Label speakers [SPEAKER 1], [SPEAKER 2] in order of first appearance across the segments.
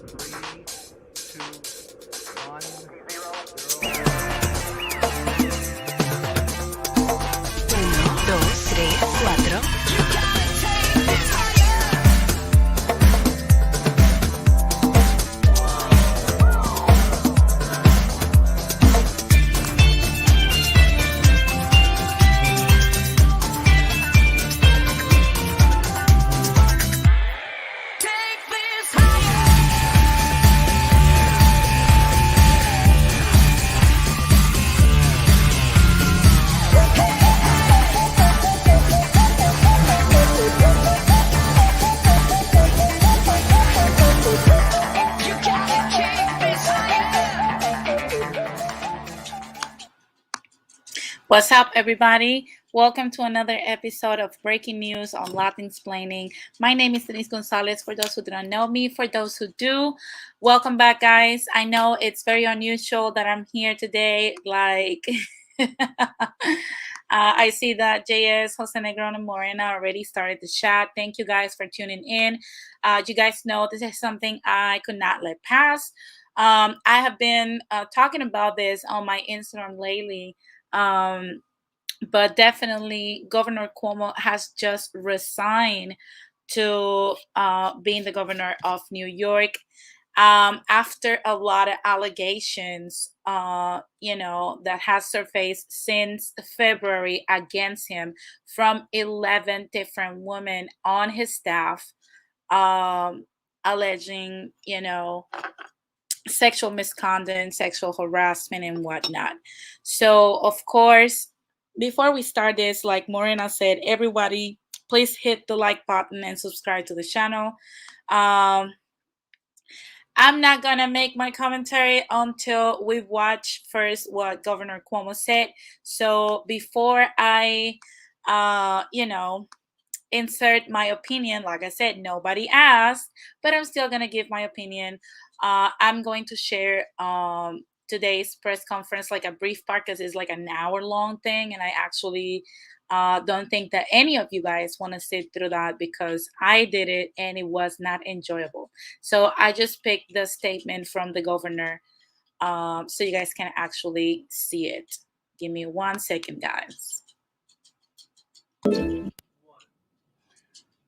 [SPEAKER 1] Three, two, one, zero.
[SPEAKER 2] Uno, dos, tres, cuatro. What's up, everybody? Welcome to another episode of Breaking News on Latin Explaining. My name is Denise Gonzalez. For those who do not know me, for those who do, welcome back, guys. I know it's very unusual that I'm here today. I see that JS, Jose Negron, and Morena already started the chat. Thank you guys for tuning in. You guys know this is something I could not let pass. I have been talking about this on my Instagram lately. But definitely Governor Cuomo has just resigned to being the governor of New York after a lot of allegations, that has surfaced since February against him from 11 different women on his staff, alleging, sexual misconduct, sexual harassment, and whatnot. So, of course, before we start this, like Morena said, everybody, please hit the like button and subscribe to the channel. I'm not gonna make my commentary until we watch first what Governor Cuomo said. So before I, insert my opinion, like I said, nobody asked, but I'm still gonna give my opinion. I'm going to share today's press conference, like a brief part, because it's like an hour-long thing, and I actually don't think that any of you guys want to sit through that because I did it and it was not enjoyable. So I just picked the statement from the governor so you guys can actually see it. Give me 1 second, guys.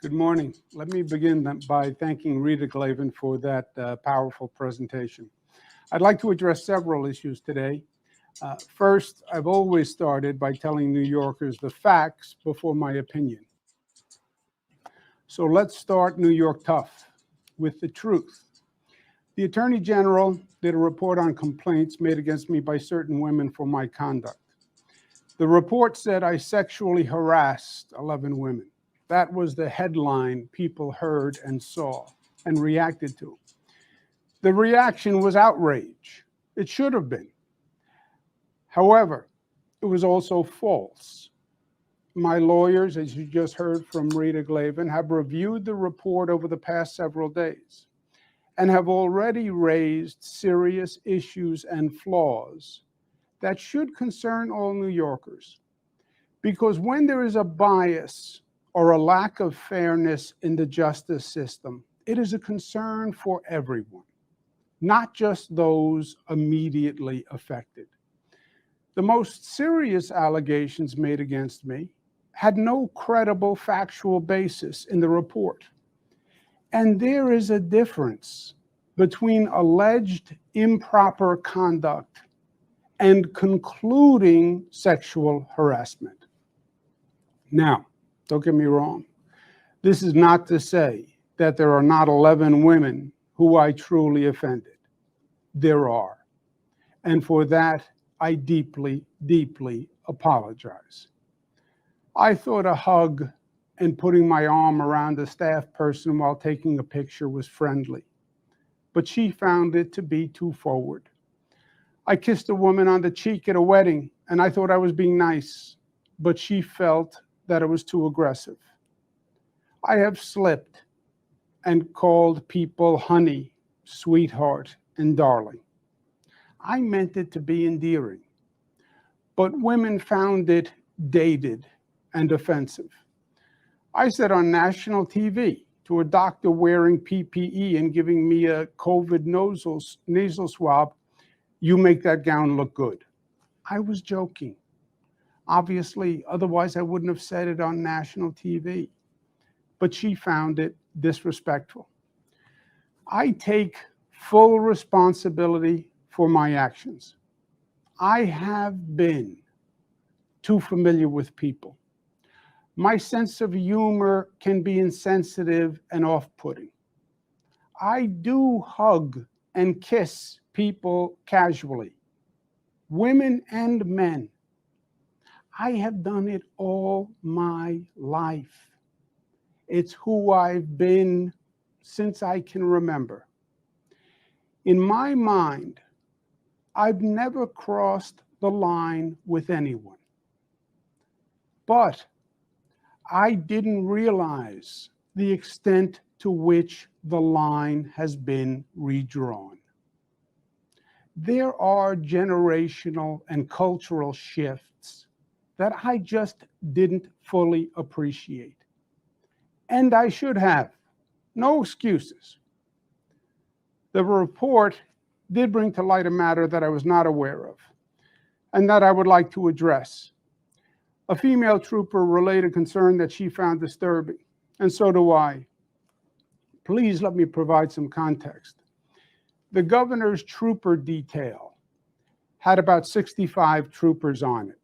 [SPEAKER 3] Good morning. Let me begin by thanking Rita Glavin for that powerful presentation. I'd like to address several issues today. First, I've always started by telling New Yorkers the facts before my opinion. So let's start New York tough with the truth. The Attorney General did a report on complaints made against me by certain women for my conduct. The report said I sexually harassed 11 women. That was the headline people heard and saw and reacted to. The reaction was outrage. It should have been. However, it was also false. My lawyers, as you just heard from Rita Glavin, have reviewed the report over the past several days and have already raised serious issues and flaws that should concern all New Yorkers. Because when there is a bias or a lack of fairness in the justice system, it is a concern for everyone, not just those immediately affected. The most serious allegations made against me had no credible factual basis in the report. And there is a difference between alleged improper conduct and concluding sexual harassment. Now, don't get me wrong. This is not to say that there are not 11 women who I truly offended. There are. And for that, I deeply, deeply apologize. I thought a hug and putting my arm around a staff person while taking a picture was friendly, but she found it to be too forward. I kissed a woman on the cheek at a wedding, and I thought I was being nice, but she felt that it was too aggressive. I have slipped and called people honey, sweetheart, and darling. I meant it to be endearing, but women found it dated and offensive. I said on national TV to a doctor wearing PPE and giving me a COVID nasal swab, "You make that gown look good." I was joking. Obviously, otherwise I wouldn't have said it on national TV. But she found it disrespectful. I take full responsibility for my actions. I have been too familiar with people. My sense of humor can be insensitive and off-putting. I do hug and kiss people casually, women and men. I have done it all my life. It's who I've been since I can remember. In my mind, I've never crossed the line with anyone. But I didn't realize the extent to which the line has been redrawn. There are generational and cultural shifts that I just didn't fully appreciate. And I should have. No excuses. The report did bring to light a matter that I was not aware of, and that I would like to address. A female trooper relayed a concern that she found disturbing, and so do I. Please let me provide some context. The governor's trooper detail had about 65 troopers on it.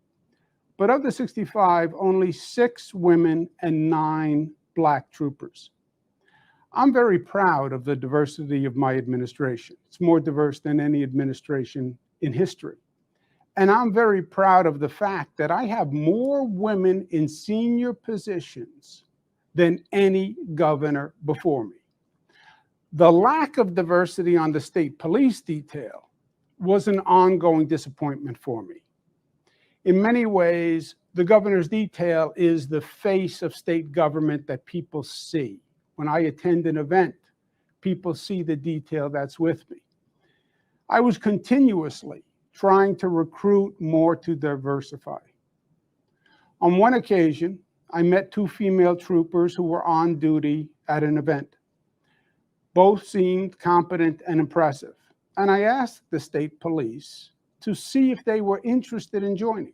[SPEAKER 3] But of the 65, only 6 women and 9 Black troopers. I'm very proud of the diversity of my administration. It's more diverse than any administration in history. And I'm very proud of the fact that I have more women in senior positions than any governor before me. The lack of diversity on the state police detail was an ongoing disappointment for me. In many ways, the governor's detail is the face of state government that people see. When I attend an event, people see the detail that's with me. I was continuously trying to recruit more to diversify. On one occasion, I met 2 female troopers who were on duty at an event. Both seemed competent and impressive, and I asked the state police to see if they were interested in joining.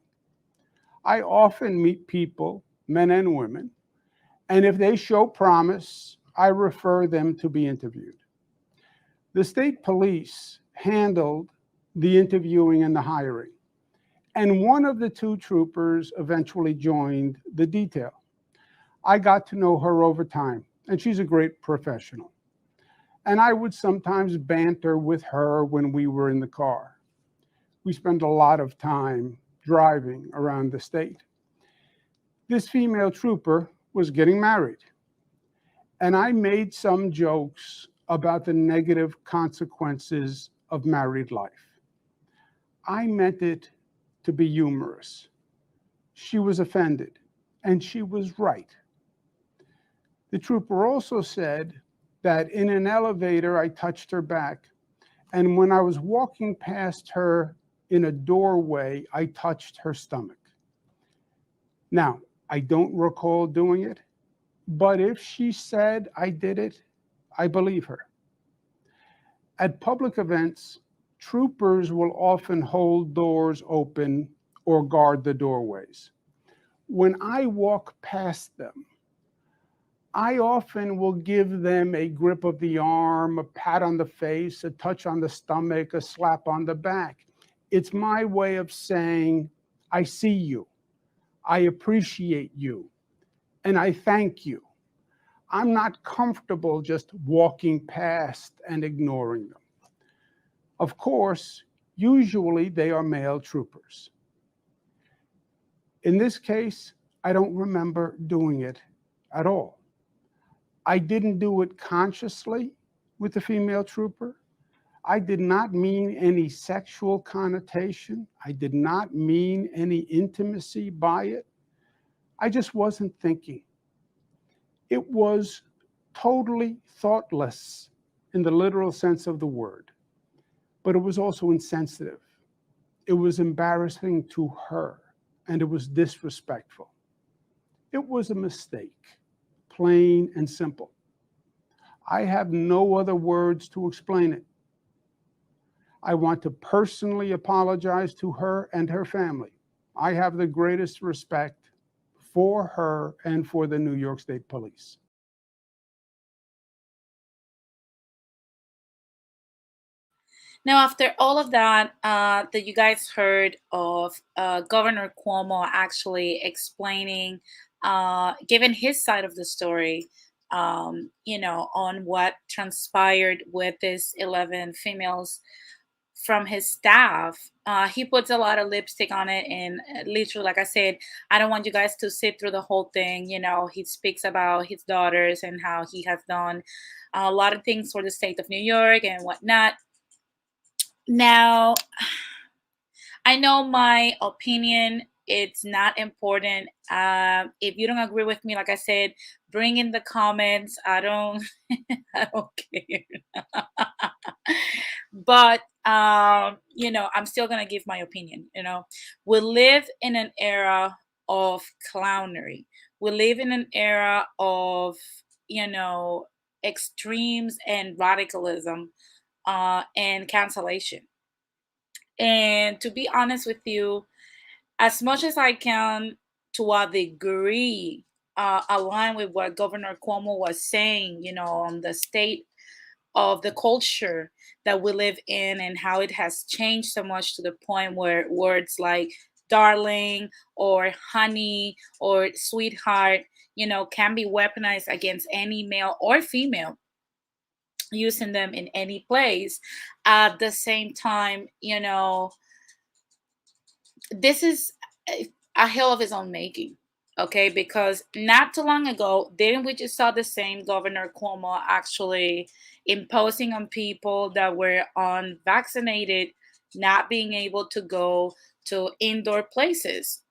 [SPEAKER 3] I often meet people, men and women, and if they show promise, I refer them to be interviewed. The state police handled the interviewing and the hiring, and one of the 2 troopers eventually joined the detail. I got to know her over time, and she's a great professional. And I would sometimes banter with her when we were in the car. We spent a lot of time driving around the state. This female trooper was getting married, and I made some jokes about the negative consequences of married life. I meant it to be humorous. She was offended, and she was right. The trooper also said that in an elevator, I touched her back, and when I was walking past her in a doorway, I touched her stomach. Now, I don't recall doing it, but if she said I did it, I believe her. At public events, troopers will often hold doors open or guard the doorways. When I walk past them, I often will give them a grip of the arm, a pat on the face, a touch on the stomach, a slap on the back. It's my way of saying, I see you, I appreciate you, and I thank you. I'm not comfortable just walking past and ignoring them. Of course, usually they are male troopers. In this case, I don't remember doing it at all. I didn't do it consciously with the female trooper. I did not mean any sexual connotation. I did not mean any intimacy by it. I just wasn't thinking. It was totally thoughtless in the literal sense of the word, but it was also insensitive. It was embarrassing to her, and it was disrespectful. It was a mistake, plain and simple. I have no other words to explain it. I want to personally apologize to her and her family. I have the greatest respect for her and for the New York State Police.
[SPEAKER 2] Now, after all of that, that you guys heard of Governor Cuomo actually explaining, giving his side of the story, on what transpired with these 11 females from his staff. He puts a lot of lipstick on it, and literally, like I said, I don't want you guys to sit through the whole thing. He speaks about his daughters and how he has done a lot of things for the state of New York and whatnot. Now, I know my opinion. It's not important. If you don't agree with me, like I said, bring in the comments. I don't, I don't care. But I'm still gonna give my opinion. We live in an era of clownery. We live in an era of you know extremes and radicalism, and cancellation. And to be honest with you, as much as I can, to a degree, align with what Governor Cuomo was saying, on the state of the culture that we live in and how it has changed so much to the point where words like darling or honey or sweetheart, can be weaponized against any male or female using them in any place. At the same time, this is a hill of his own making. Okay, because not too long ago, didn't we just saw the same Governor Cuomo actually imposing on people that were unvaccinated not being able to go to indoor places?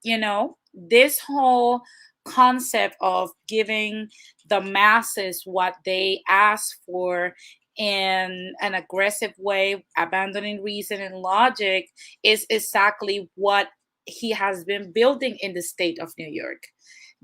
[SPEAKER 2] This whole concept of giving the masses what they ask for in an aggressive way, abandoning reason and logic, is exactly what he has been building in the state of New York.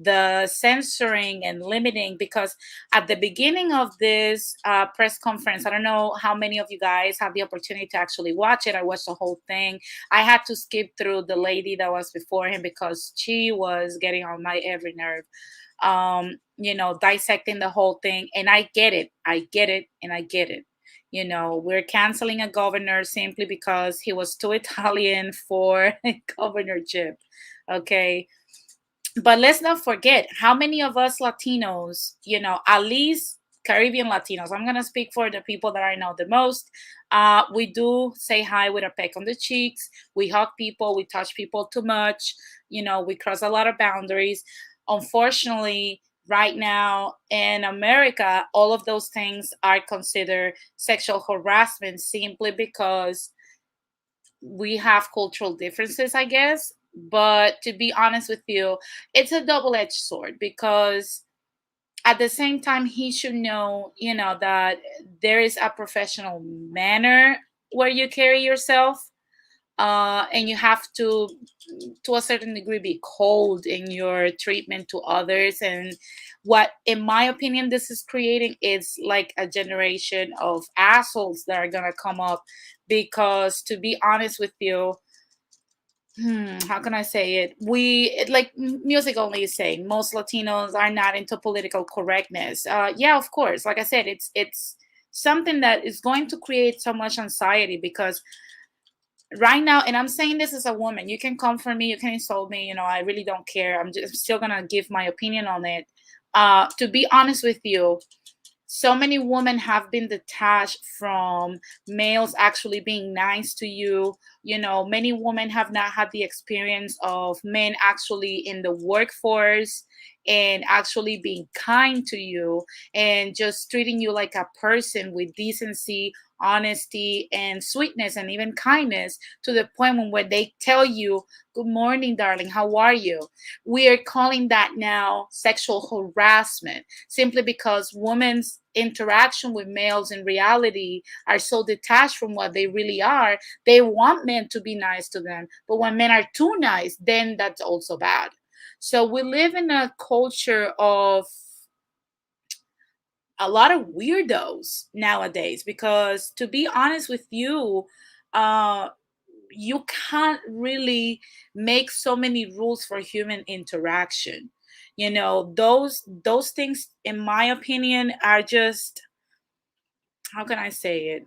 [SPEAKER 2] The censoring and limiting, because at the beginning of this press conference, I don't know how many of you guys have the opportunity to actually watch it. I watched the whole thing. I had to skip through the lady that was before him because she was getting on my every nerve, dissecting the whole thing. And I get it. I get it. And I get it. We're canceling a governor simply because he was too Italian for a governorship. Okay. But let's not forget how many of us Latinos, at least Caribbean Latinos, I'm going to speak for the people that I know the most. We do say hi with a peck on the cheeks. We hug people. We touch people too much. We cross a lot of boundaries. Unfortunately, right now in America, all of those things are considered sexual harassment simply because we have cultural differences, I guess. But to be honest with you, it's a double-edged sword because at the same time, he should know, that there is a professional manner where you carry yourself, and you have to a certain degree, be cold in your treatment to others. And what, in my opinion, this is creating is like a generation of assholes that are gonna come up. Because to be honest with you, how can I say it? Like music only is saying most Latinos are not into political correctness. Yeah, of course. Like I said, it's something that is going to create so much anxiety because right now, and I'm saying this as a woman, you can come for me, you can insult me, I really don't care. I'm just still gonna give my opinion on it. To be honest with you, so many women have been detached from males actually being nice to you. Many women have not had the experience of men actually in the workforce and actually being kind to you and just treating you like a person with decency, honesty, and sweetness, and even kindness, to the point when they tell you, "Good morning, darling, how are you?" We are calling that now sexual harassment simply because women's interaction with males in reality are so detached from what they really are. They want men to be nice to them, but when men are too nice, then that's also bad. So we live in a culture of a lot of weirdos nowadays, because to be honest with you, uh you can't really make so many rules for human interaction. Those things, in my opinion, are just, how can I say it?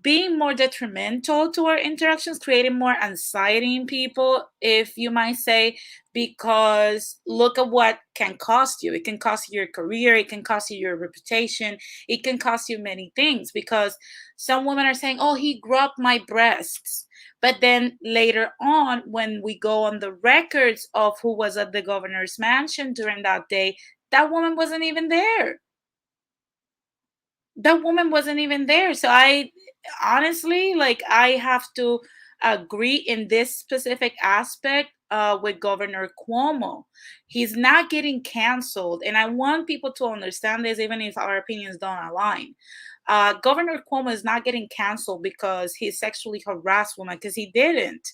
[SPEAKER 2] Being more detrimental to our interactions, creating more anxiety in people, if you might say, because look at what can cost you. It can cost you your career, it can cost you your reputation, it can cost you many things. Because some women are saying, oh, he grabbed my breasts. But then later on, when we go on the records of who was at the governor's mansion during that day, that woman wasn't even there. That woman wasn't even there. So I honestly, like, I have to agree in this specific aspect with Governor Cuomo. He's not getting canceled, and I want people to understand this, even if our opinions don't align. Governor Cuomo is not getting canceled because he sexually harassed women, because he didn't.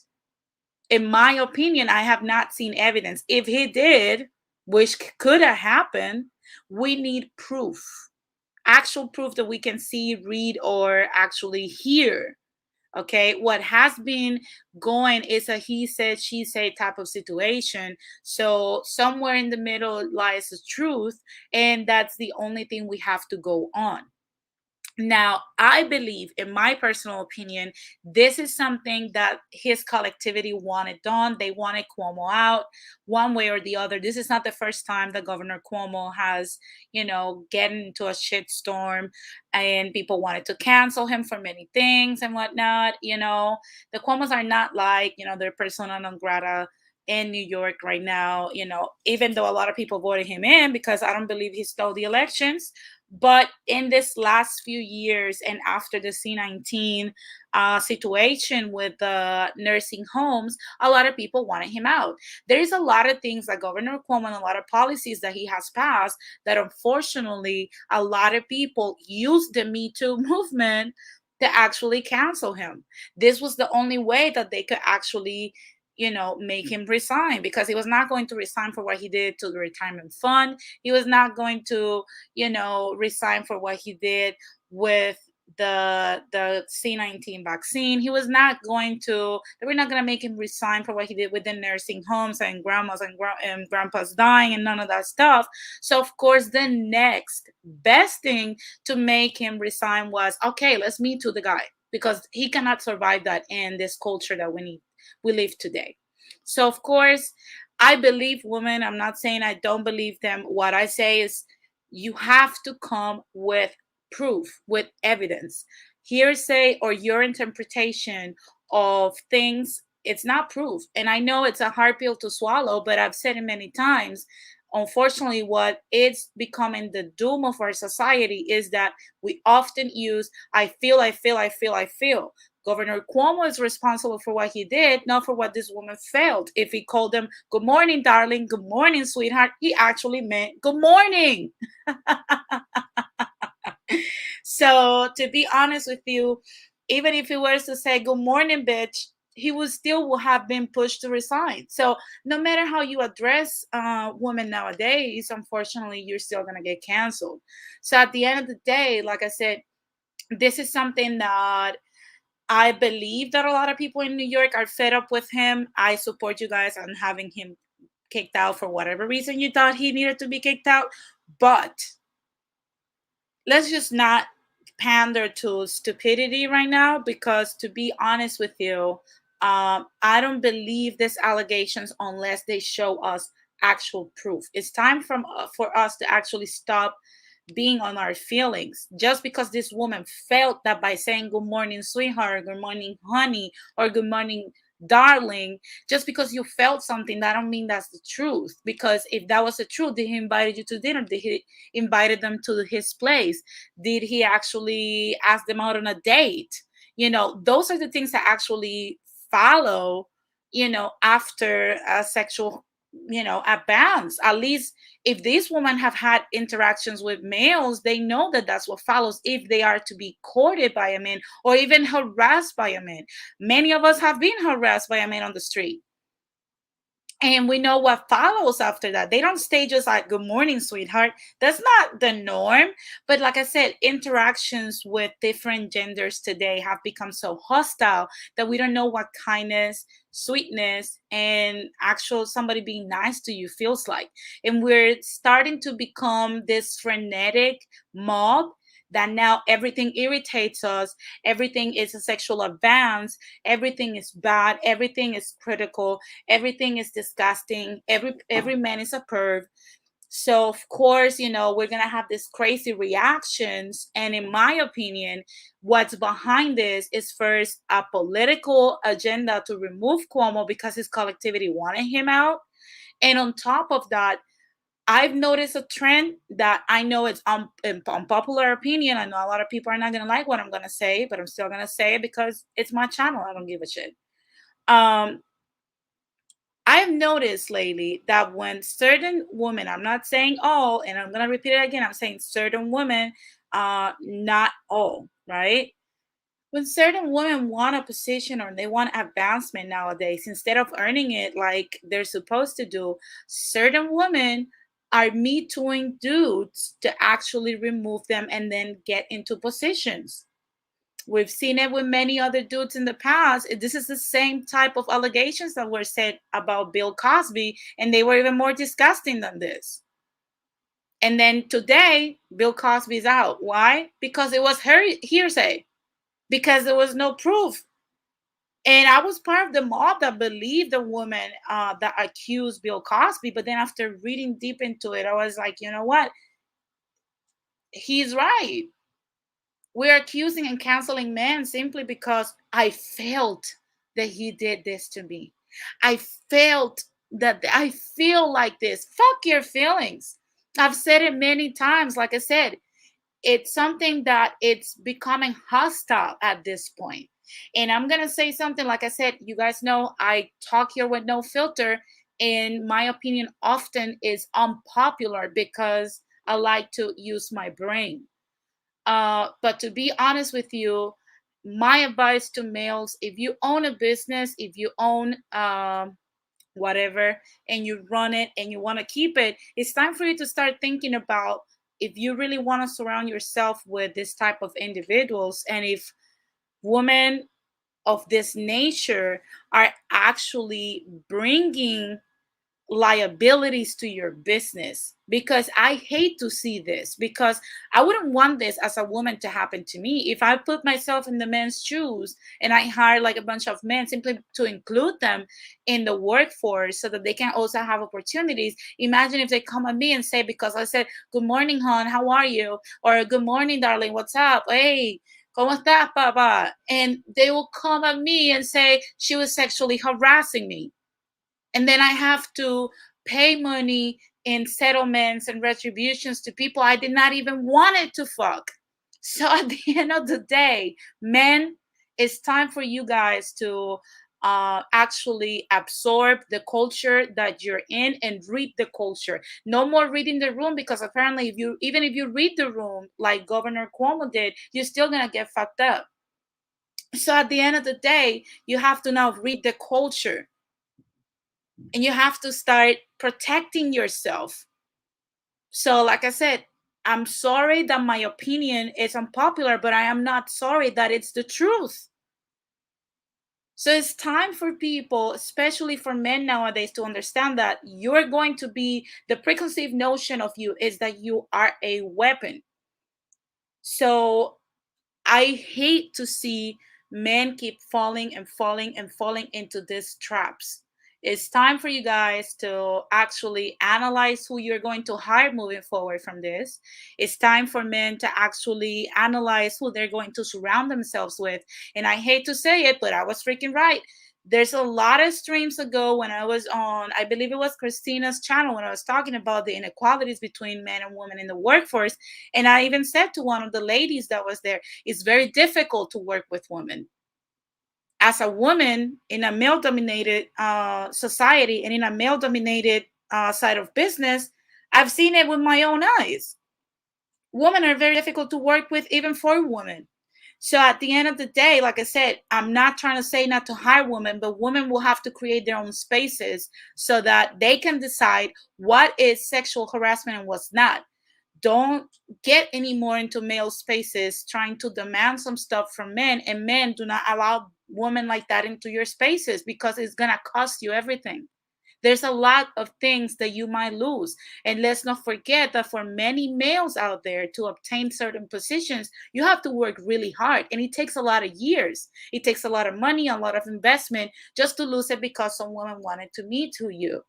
[SPEAKER 2] In my opinion, I have not seen evidence. If he did, which could have happened, we need proof, actual proof that we can see, read, or actually hear. Okay, what has been going is a he said, she said type of situation. So somewhere in the middle lies the truth, and that's the only thing we have to go on. Now, I believe, in my personal opinion, this is something that his collectivity wanted done. They wanted Cuomo out one way or the other. This is not the first time that Governor Cuomo has, get into a shitstorm, and people wanted to cancel him for many things and whatnot. The Cuomos are not like, they're persona non grata in New York right now, even though a lot of people voted him in, because I don't believe he stole the elections. But in this last few years, and after the C-19 situation with the nursing homes, a lot of people wanted him out. There is a lot of things that Governor Cuomo and a lot of policies that he has passed that, unfortunately, a lot of people use the Me Too movement to actually cancel him. This was the only way that they could actually, make him resign, because he was not going to resign for what he did to the retirement fund. He was not going to, resign for what he did with the C-19 vaccine. He was not going to, they were not going to make him resign for what he did with the nursing homes and grandmas and grandpas dying and none of that stuff. So of course the next best thing to make him resign was, okay, let's meet to the guy, because he cannot survive that in this culture that we live today. So of course, I believe women. I'm not saying I don't believe them. What I say is, you have to come with proof, with evidence. Hearsay or your interpretation of things, it's not proof. And I know it's a hard pill to swallow, but I've said it many times. Unfortunately, what it's becoming the doom of our society is that we often use, I feel, I feel, I feel, I feel. Governor Cuomo is responsible for what he did, not for what this woman felt. If he called them, good morning, darling, good morning, sweetheart, he actually meant good morning. So, to be honest with you, even if he was to say, good morning, bitch, he would still will have been pushed to resign. So, no matter how you address women nowadays, unfortunately, you're still going to get canceled. So, at the end of the day, like I said, this is something that I believe that a lot of people in New York are fed up with him. I support you guys on having him kicked out for whatever reason you thought he needed to be kicked out. But let's just not pander to stupidity right now, because to be honest with you, I don't believe these allegations unless they show us actual proof. It's time for us to actually stop being on our feelings. Just because this woman felt that by saying good morning, sweetheart, good morning, honey, or good morning, darling, just because you felt something, that don't mean that's the truth. Because if that was the truth, did he invited you to dinner? Did he invited them to his place? Did he actually ask them out on a date? Those are the things that actually follow, after a sexual, advance. At least if these women have had interactions with males, they know that that's what follows if they are to be courted by a man or even harassed by a man. Many of us have been harassed by a man on the street. And we know what follows after that. They don't stay just like, good morning, sweetheart. That's not the norm. But like I said, interactions with different genders today have become so hostile that we don't know what kindness, sweetness, and actual somebody being nice to you feels like. And we're starting to become this frenetic mob that now everything irritates us, everything is a sexual advance, everything is bad, everything is critical, everything is disgusting, every man is a perv. So of course, we're gonna have these crazy reactions. And in my opinion, what's behind this is first a political agenda to remove Cuomo because his collectivity wanted him out. And on top of that, I've noticed a trend that I know it's unpopular opinion. I know a lot of people are not gonna like what I'm gonna say, but I'm still gonna say it because it's my channel. I don't give a shit. Um, I've noticed lately that when certain women, I'm not saying all, and I'm gonna repeat it again, I'm saying certain women, not all, right? When certain women want a position or they want advancement nowadays, instead of earning it like they're supposed to do, certain women are me tooing dudes to actually remove them and then get into positions. We've seen it with many other dudes in the past. This is the same type of allegations that were said about Bill Cosby, and they were even more disgusting than this. And then today, Bill Cosby's out. Why? Because it was hearsay, because there was no proof. And I was part of the mob that believed the woman that accused Bill Cosby. But then after reading deep into it, I was like, you know what? He's right. We're accusing and canceling men simply because I felt that he did this to me. I felt that I feel like this. Fuck your feelings. I've said it many times. Like I said, it's something that it's becoming hostile at this point. And I'm going to say something, like I said, you guys know I talk here with no filter. And my opinion often is unpopular because I like to use my brain. But to be honest with you, my advice to males, if you own a business, if you own whatever, and you run it and you want to keep it, it's time for you to start thinking about if you really want to surround yourself with this type of individuals, and if women of this nature are actually bringing liabilities to your business. Because I hate to see this, because I wouldn't want this as a woman to happen to me. If I put myself in the men's shoes and I hire like a bunch of men simply to include them in the workforce so that they can also have opportunities, imagine if they come at me and say, because I said good morning hon, how are you, or good morning darling, what's up, hey, ¿cómo estás, papa? And they will come at me and say she was sexually harassing me. And then I have to pay money in settlements and retributions to people I did not even want it to fuck. So at the end of the day, men, it's time for you guys to actually absorb the culture that you're in and read the culture. No more reading the room, because apparently even if you read the room like Governor Cuomo did, you're still gonna get fucked up. So at the end of the day, you have to now read the culture, and you have to start protecting yourself. So, like I said, I'm sorry that my opinion is unpopular, but I am not sorry that it's the truth. So, it's time for people, especially for men nowadays, to understand that you're going to be the preconceived notion of you is that you are a weapon. So, I hate to see men keep falling and falling and falling into these traps. It's time for you guys to actually analyze who you're going to hire moving forward from this. It's time for men to actually analyze who they're going to surround themselves with. And I hate to say it, but I was freaking right. There's a lot of streams ago when I was on, I believe it was Christina's channel, when I was talking about the inequalities between men and women in the workforce. And I even said to one of the ladies that was there, it's very difficult to work with women. As a woman in a male dominated society and in a male dominated side of business, I've seen it with my own eyes. Women are very difficult to work with, even for women. So at the end of the day, like I said, I'm not trying to say not to hire women, but women will have to create their own spaces so that they can decide what is sexual harassment and what's not. Don't get any more into male spaces trying to demand some stuff from men, and men do not allow women like that into your spaces because it's going to cost you everything. There's a lot of things that you might lose. And let's not forget that for many males out there to obtain certain positions, you have to work really hard. And it takes a lot of years. It takes a lot of money, a lot of investment just to lose it because some woman wanted to meet to you.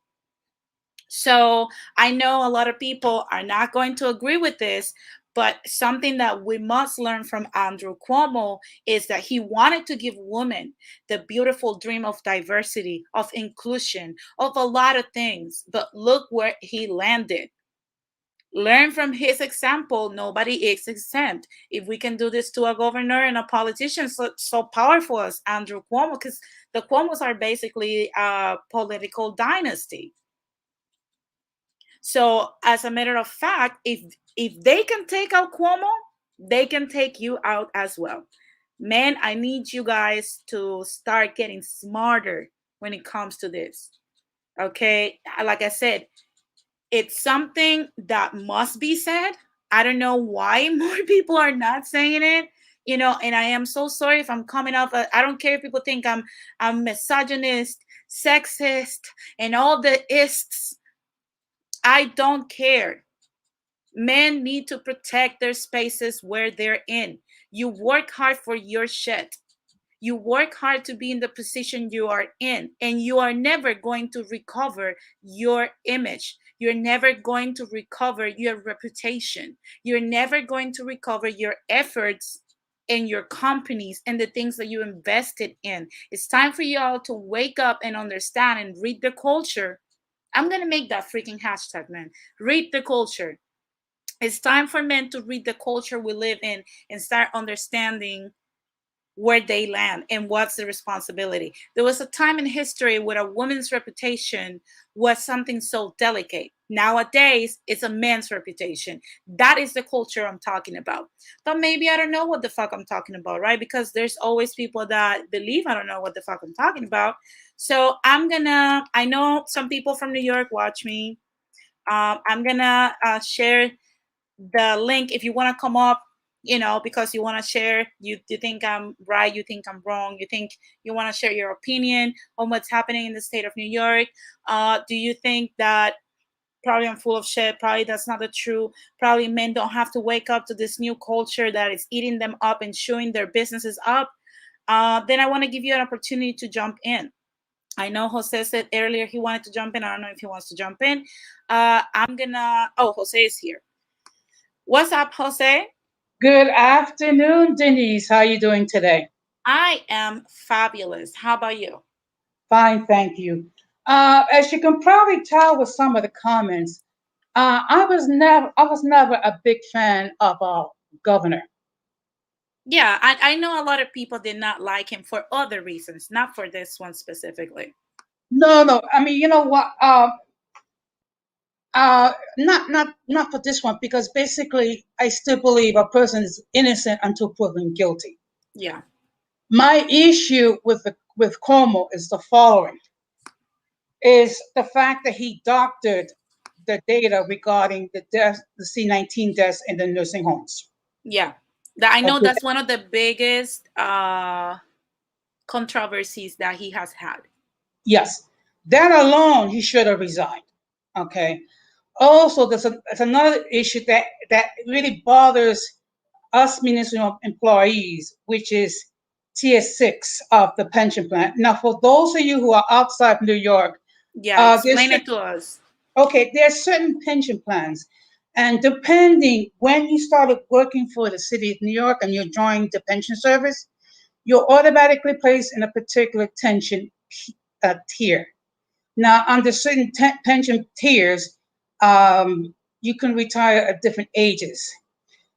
[SPEAKER 2] So I know a lot of people are not going to agree with this, but something that we must learn from Andrew Cuomo is that he wanted to give women the beautiful dream of diversity, of inclusion, of a lot of things. But look where he landed. Learn from his example. Nobody is exempt. If we can do this to a governor and a politician so powerful as Andrew Cuomo, because the Cuomos are basically a political dynasty. So, as a matter of fact, if they can take out Cuomo, they can take you out as well. Man, I need you guys to start getting smarter when it comes to this. Okay, like I said, it's something that must be said. I don't know why more people are not saying it. And I am so sorry if I'm coming off. I don't care if people think I'm misogynist, sexist, and all the ists. I don't care. Men need to protect their spaces where they're in. You work hard for your shit. You work hard to be in the position you are in, and you are never going to recover your image. You're never going to recover your reputation. You're never going to recover your efforts and your companies and the things that you invested in. It's time for you all to wake up and understand and read the culture. I'm going to make that freaking hashtag, man. Read the culture. It's time for men to read the culture we live in and start understanding where they land and what's the responsibility. There was a time in history where a woman's reputation was something so delicate. Nowadays, it's a man's reputation. That is the culture I'm talking about. But maybe I don't know what the fuck I'm talking about, right? Because there's always people that believe I don't know what the fuck I'm talking about. So I know some people from New York watch me. I'm gonna share the link if you want to come up, because you want to share. You think I'm right, you think I'm wrong, you think you want to share your opinion on what's happening in the state of New York. Do you think that probably I'm full of shit, probably that's not the truth, probably men don't have to wake up to this new culture that is eating them up and showing their businesses up? Then I want to give you an opportunity to jump in. I know Jose said earlier he wanted to jump in. I don't know if he wants to jump in. Jose is here. What's up, Jose?
[SPEAKER 4] Good afternoon, Denise. How are you doing today?
[SPEAKER 2] I am fabulous. How about you?
[SPEAKER 4] Fine, thank you. As you can probably tell with some of the comments, I was never a big fan of our governor.
[SPEAKER 2] Yeah, I know a lot of people did not like him for other reasons, not for this one specifically.
[SPEAKER 4] No, no. I mean, you know what? Not for this one because basically, I still believe a person is innocent until proven guilty.
[SPEAKER 2] Yeah.
[SPEAKER 4] My issue with Cuomo is the following: is the fact that he doctored the data regarding the death, the C-19 deaths in the nursing homes.
[SPEAKER 2] Yeah. I know
[SPEAKER 4] Okay.
[SPEAKER 2] that's one of the biggest controversies that he has had.
[SPEAKER 4] Yes, that alone he should have resigned. Okay. Also, there's another issue that really bothers us municipal employees, which is Tier 6 of the pension plan. Now, for those of you who are outside New York,
[SPEAKER 2] Yeah,
[SPEAKER 4] there's
[SPEAKER 2] explain it to us.
[SPEAKER 4] okay, there are certain pension plans, and depending when you started working for the city of New York and you joined the pension service, you're automatically placed in a particular tier. Now, under certain pension tiers, you can retire at different ages.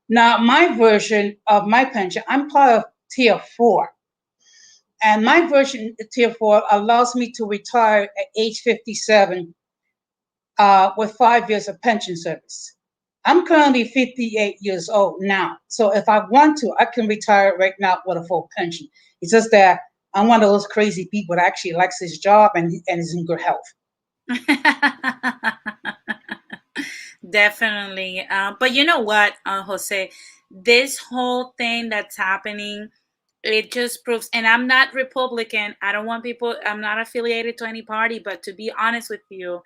[SPEAKER 4] Now, my version of my pension, I'm part of tier 4. And my version of tier 4 allows me to retire at age 57 with 5 years of pension service. I'm currently 58 years old now. So if I want to, I can retire right now with a full pension. It's just that I'm one of those crazy people that actually likes his job and is in good health.
[SPEAKER 2] Definitely. But you know what, Jose? This whole thing that's happening, it just proves, and I'm not Republican. I don't want people, I'm not affiliated to any party, but to be honest with you,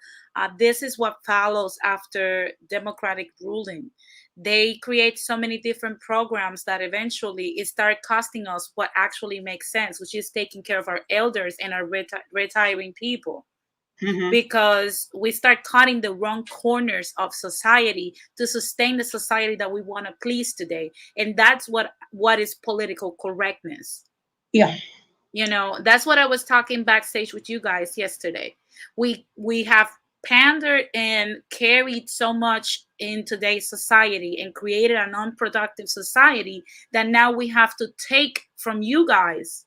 [SPEAKER 2] this is what follows after Democratic ruling. They create so many different programs that eventually it start costing us what actually makes sense, which is taking care of our elders and our retiring people,
[SPEAKER 4] Mm-hmm.
[SPEAKER 2] because we start cutting the wrong corners of society to sustain the society that we want to please today. And that's what is political correctness.
[SPEAKER 4] Yeah.
[SPEAKER 2] You know, that's what I was talking backstage with you guys yesterday. We have pandered and carried so much in today's society and created a non-productive society that now we have to take from you guys,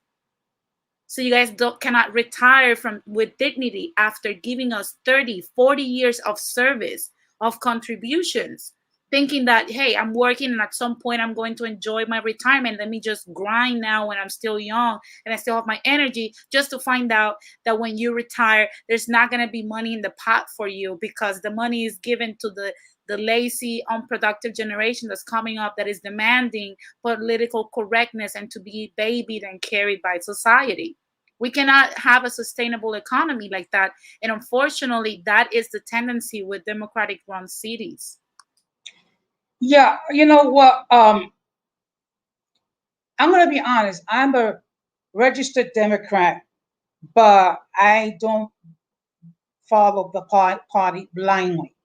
[SPEAKER 2] so you guys cannot retire from with dignity after giving us 30, 40 years of service, of contributions, thinking that, hey, I'm working and at some point I'm going to enjoy my retirement, let me just grind now when I'm still young and I still have my energy, just to find out that when you retire there's not going to be money in the pot for you, because the money is given to the lazy, unproductive generation that's coming up, that is demanding political correctness and to be babied and carried by society. We cannot have a sustainable economy like that. And unfortunately, that is the tendency with democratic run cities.
[SPEAKER 4] Yeah. You know what? I'm going to be honest. I'm a registered Democrat, but I don't follow the party blindly.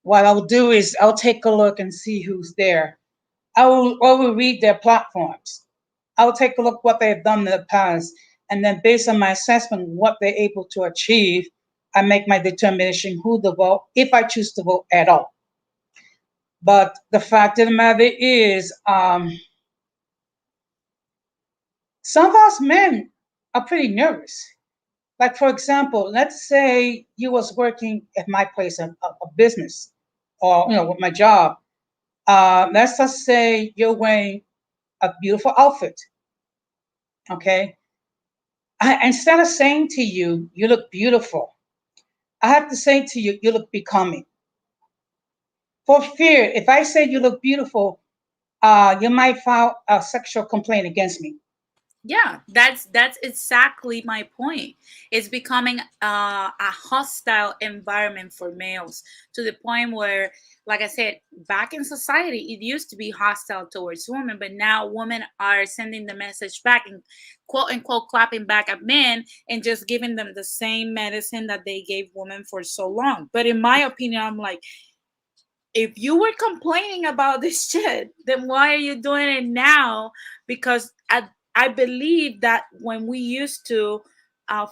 [SPEAKER 4] What I'll do is I'll take a look and see who's there. I will read their platforms. I'll take a look what they've done in the past, and then based on my assessment what they're able to achieve, I make my determination who to vote if I choose to vote at all. But the fact of the matter is, some of us men are pretty nervous. Like for example, let's say you was working at my place of business, or with my job. Let's just say you're wearing a beautiful outfit. Okay, instead of saying to you, "You look beautiful," I have to say to you, "You look becoming." For fear, if I say you look beautiful, you might file a sexual complaint against me.
[SPEAKER 2] Yeah, that's exactly my point. It's becoming a hostile environment for males, to the point where, like I said, back in society, it used to be hostile towards women, but now women are sending the message back and quote unquote clapping back at men and just giving them the same medicine that they gave women for so long. But in my opinion, I'm like, if you were complaining about this shit, then why are you doing it now? Because I believe that when we used to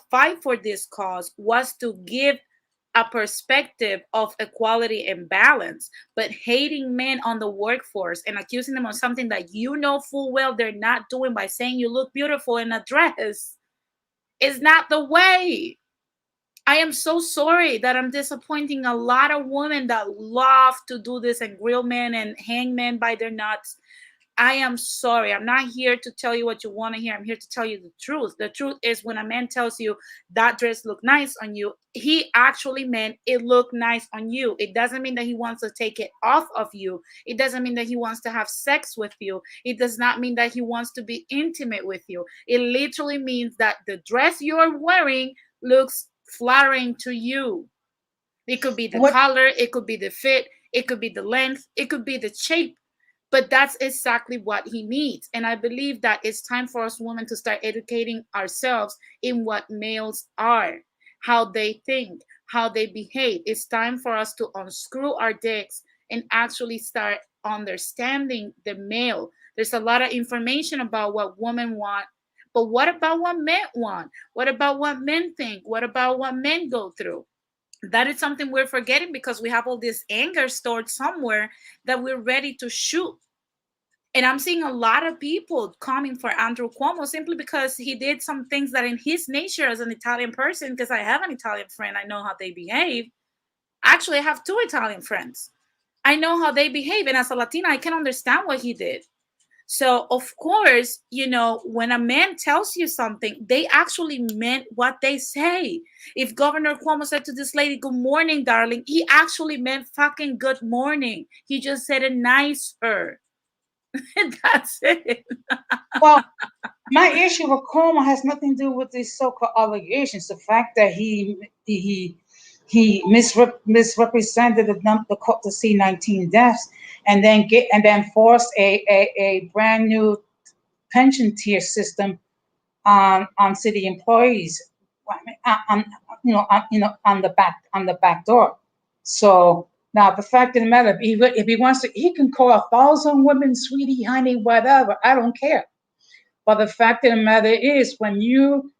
[SPEAKER 2] fight for this cause was to give a perspective of equality and balance. But hating men on the workforce and accusing them of something that you know full well they're not doing by saying you look beautiful in a dress is not the way. I am so sorry that I'm disappointing a lot of women that love to do this and grill men and hang men by their nuts. I am sorry. I'm not here to tell you what you want to hear. I'm here to tell you the truth. The truth is, when a man tells you that dress look nice on you, he actually meant it looked nice on you. It doesn't mean that he wants to take it off of you. It doesn't mean that he wants to have sex with you. It does not mean that he wants to be intimate with you. It literally means that the dress you're wearing looks flattering to you. It could be the
[SPEAKER 4] What
[SPEAKER 2] color, it could be the fit, it could be the length, it could be the shape, but that's exactly what he needs. And I believe that it's time for us women to start educating ourselves in what males are, how they think, how they behave. It's time for us to unscrew our dicks and actually start understanding the male. There's a lot of information about what women want, but what about what men want? What about what men think? What about what men go through? That is something we're forgetting because we have all this anger stored somewhere that we're ready to shoot. And I'm seeing a lot of people coming for Andrew Cuomo simply because he did some things that, in his nature as an Italian person, because I have an Italian friend, I know how they behave. Actually, I have two Italian friends. I know how they behave, and as a Latina, I can understand what he did. So, of course, when a man tells you something, they actually meant what they say. If Governor Cuomo said to this lady, "Good morning, darling," he actually meant fucking good morning. He just said it nicer. That's it.
[SPEAKER 4] Well, my issue with Cuomo has nothing to do with these so-called allegations. The fact that he misrepresented the C-19 deaths, and then forced a brand new pension tier system on city employees, on on the back door. So now the fact of the matter, if he wants to, he can call 1,000 women, sweetie, honey, whatever. I don't care. But the fact of the matter is, when you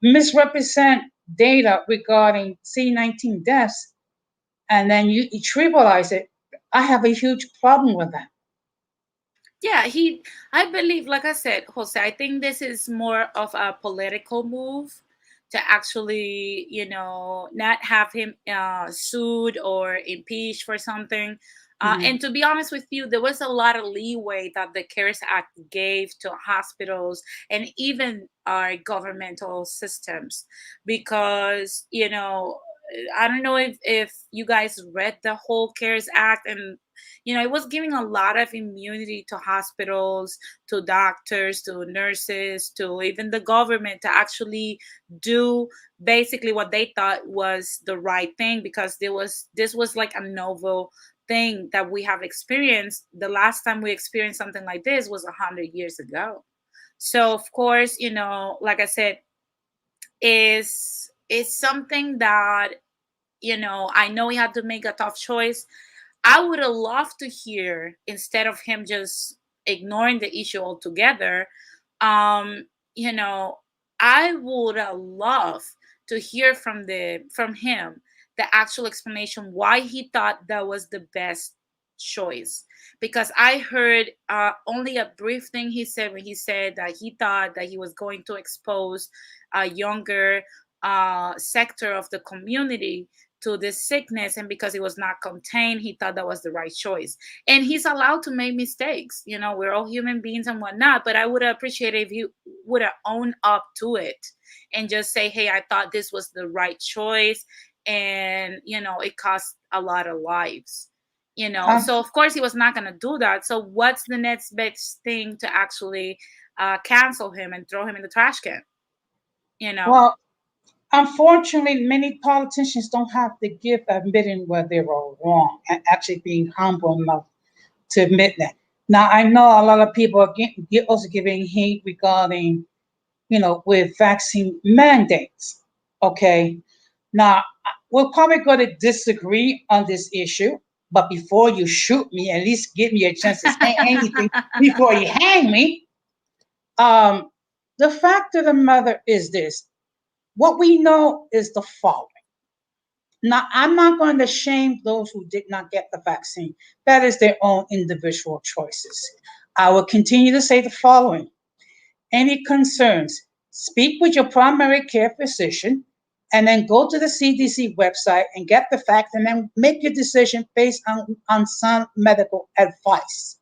[SPEAKER 4] misrepresent data regarding C-19 deaths and then you trivialize it, I have a huge problem with that.
[SPEAKER 2] Yeah, I believe, like I said, Jose, I think this is more of a political move to actually, not have him sued or impeached for something.
[SPEAKER 4] Mhm.
[SPEAKER 2] And to be honest with you, there was a lot of leeway that the CARES Act gave to hospitals and even our governmental systems because, I don't know if you guys read the whole CARES Act, and it was giving a lot of immunity to hospitals, to doctors, to nurses, to even the government to actually do basically what they thought was the right thing, because this was like a novel thing that we have experienced. The last time we experienced something like this was 100 years ago. So of course, like I said, is something that I know he had to make a tough choice. I would have loved to hear, instead of him just ignoring the issue altogether, um, you know, I would have loved to hear from him the actual explanation why he thought that was the best choice. Because I heard only a brief thing he said when he said that he thought that he was going to expose a younger sector of the community to this sickness, and because it was not contained, he thought that was the right choice. And he's allowed to make mistakes. We're all human beings and whatnot, but I would appreciate it if you would have owned up to it and just say, hey, I thought this was the right choice, and it cost a lot of lives.
[SPEAKER 4] Um,
[SPEAKER 2] So of course he was not going to do that. So what's the next best thing to actually cancel him and throw him in the trash can? you know
[SPEAKER 4] well, unfortunately, many politicians don't have the gift of admitting where they were wrong and actually being humble enough to admit that. Now, I know a lot of people are also giving hate regarding, with vaccine mandates. Okay. Now, we're probably going to disagree on this issue, but before you shoot me, at least give me a chance to say anything before you hang me. Um, the fact of the matter is this: what we know is the following. Now, I'm not going to shame those who did not get the vaccine. That is their own individual choices. I will continue to say the following: any concerns, speak with your primary care physician, and then go to the CDC website and get the facts, and then make your decision based on sound medical advice.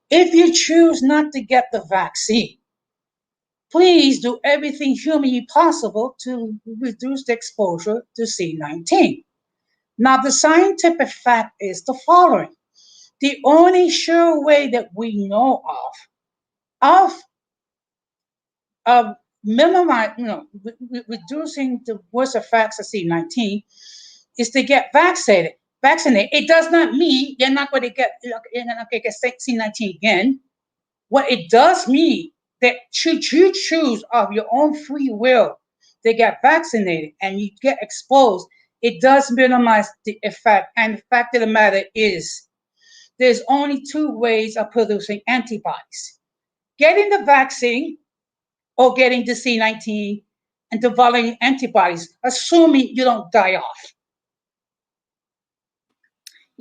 [SPEAKER 4] If you choose not to get the vaccine, please do everything humanly possible to reduce the exposure to C-19. Now, the scientific fact is the following: the only sure way that we know of of minimize, reducing the worst effects of C-19 is to get vaccinated. It does not mean you're not going to get C-19 again. What it does mean, that should you choose of your own free will to get vaccinated and you get exposed, it does minimize the effect. And the fact of the matter is, there's only two ways of producing antibodies: getting the vaccine or getting the C-19 and developing antibodies, assuming you don't die off.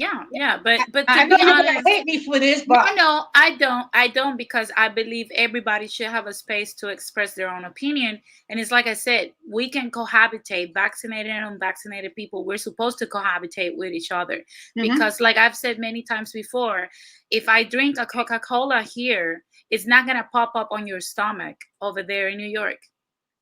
[SPEAKER 2] Yeah. But
[SPEAKER 4] I
[SPEAKER 2] to
[SPEAKER 4] know
[SPEAKER 2] be
[SPEAKER 4] you're gonna
[SPEAKER 2] honest,
[SPEAKER 4] hate me for this,
[SPEAKER 2] no,
[SPEAKER 4] but
[SPEAKER 2] no, I don't. I don't because I believe everybody should have a space to express their own opinion. And it's like I said, we can cohabitate, vaccinated and unvaccinated people. We're supposed to cohabitate with each other
[SPEAKER 4] Mhm.
[SPEAKER 2] because, like I've said many times before, if I drink a Coca-Cola here, it's not gonna pop up on your stomach over there in New York.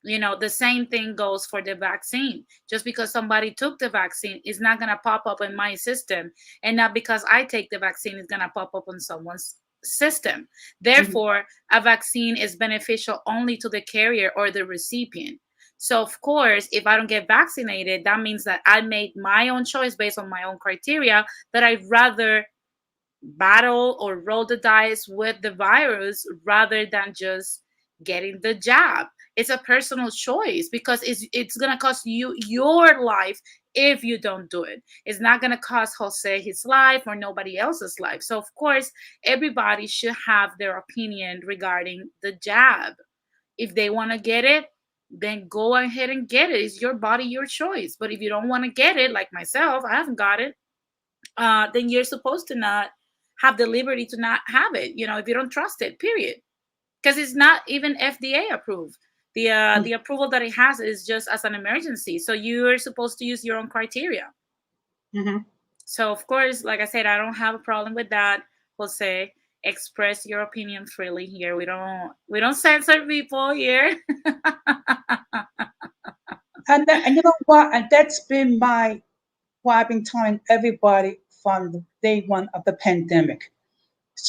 [SPEAKER 2] The same thing goes for the vaccine. Just because somebody took the vaccine is not going to pop up in my system, and not because I take the vaccine is going to pop up on someone's system.
[SPEAKER 4] Mhm.
[SPEAKER 2] Therefore, a vaccine is beneficial only to the carrier or the recipient. So of course, if I don't get vaccinated, that means that I made my own choice based on my own criteria, that I'd rather battle or roll the dice with the virus rather than just getting the jab. It's a personal choice because it's gonna cost you your life if you don't do it. It's not gonna cost Jose his life or nobody else's life. So of course, everybody should have their opinion regarding the jab. If they want to get it, then go ahead and get it. It's your body, your choice. But if you don't want to get it, like myself, I haven't got it, then you're supposed to not have the liberty to not have it. If you don't trust it, period. Because it's not even FDA approved. The approval that it has is just as an emergency. So you're supposed to use your own criteria.
[SPEAKER 4] Mhm.
[SPEAKER 2] So of course, like I said, I don't have a problem with that, Jose. Express your opinion freely here. We don't censor people here.
[SPEAKER 4] And you know what? And that's been what I've been telling everybody from the day one of the pandemic.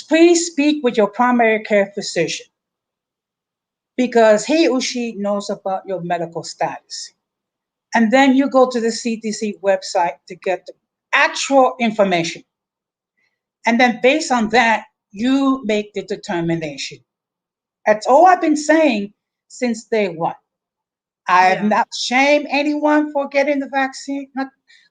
[SPEAKER 4] Please speak with your primary care physician because he or she knows about your medical status. And then you go to the CDC website to get the actual information. And then based on that, you make the determination. That's all I've been saying since day one. I have
[SPEAKER 2] Yeah.
[SPEAKER 4] not shamed anyone for getting the vaccine.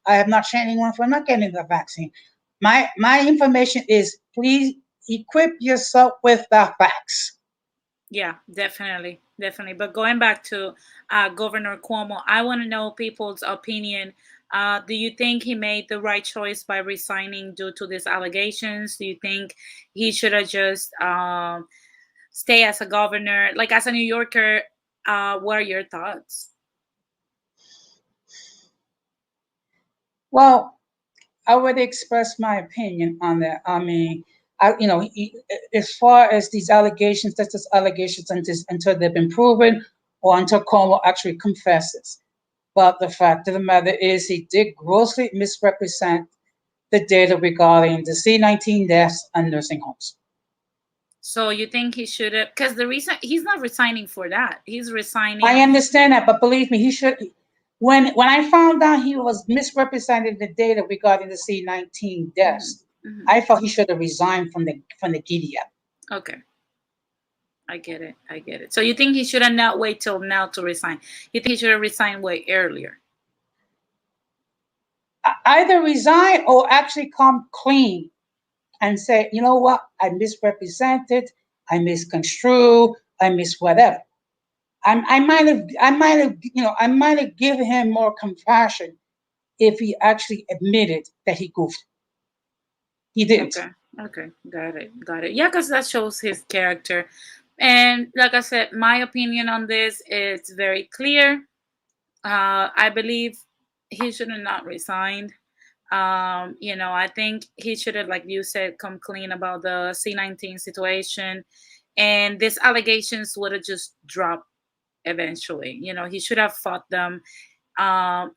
[SPEAKER 4] I have not shamed anyone for not getting the vaccine. My information is please equip yourself with the facts.
[SPEAKER 2] Yeah, definitely, definitely. But going back to Governor Cuomo, I want to know people's opinion. Do you think he made the right choice by resigning due to these allegations? Do you think he should have just stay as a governor? Like as a New Yorker, what are your thoughts?
[SPEAKER 4] Well, I would express my opinion on that. I mean, as far as these allegations, that's just allegations until they've been proven or until Cuomo actually confesses. But the fact of the matter is, he did grossly misrepresent the data regarding the C-19 deaths and nursing homes.
[SPEAKER 2] So you think he should have? Because the reason he's not resigning for that, he's
[SPEAKER 4] I
[SPEAKER 2] resigning.
[SPEAKER 4] understand that, but believe me, he should. When I found out he was misrepresenting the data regarding the C-19
[SPEAKER 2] Mhm,
[SPEAKER 4] deaths,
[SPEAKER 2] mhm.
[SPEAKER 4] I felt he should have resigned from the Gideon.
[SPEAKER 2] Okay. I get it. I get it. So you think he should have not wait till now to resign? You think he should have resigned way earlier?
[SPEAKER 4] Either resign or actually come clean and say, you know what, I misrepresented, I misconstrued, I mis whatever. I might have given him more compassion if he actually admitted that he goofed. He didn't.
[SPEAKER 2] Okay. Okay. Got it. Got it. Yeah, because that shows his character. And like I said, my opinion on this is very clear. I believe he should have not resigned. I think he should have, like you said, come clean about the C-19 situation, and these allegations would have just dropped eventually. He should have fought them. And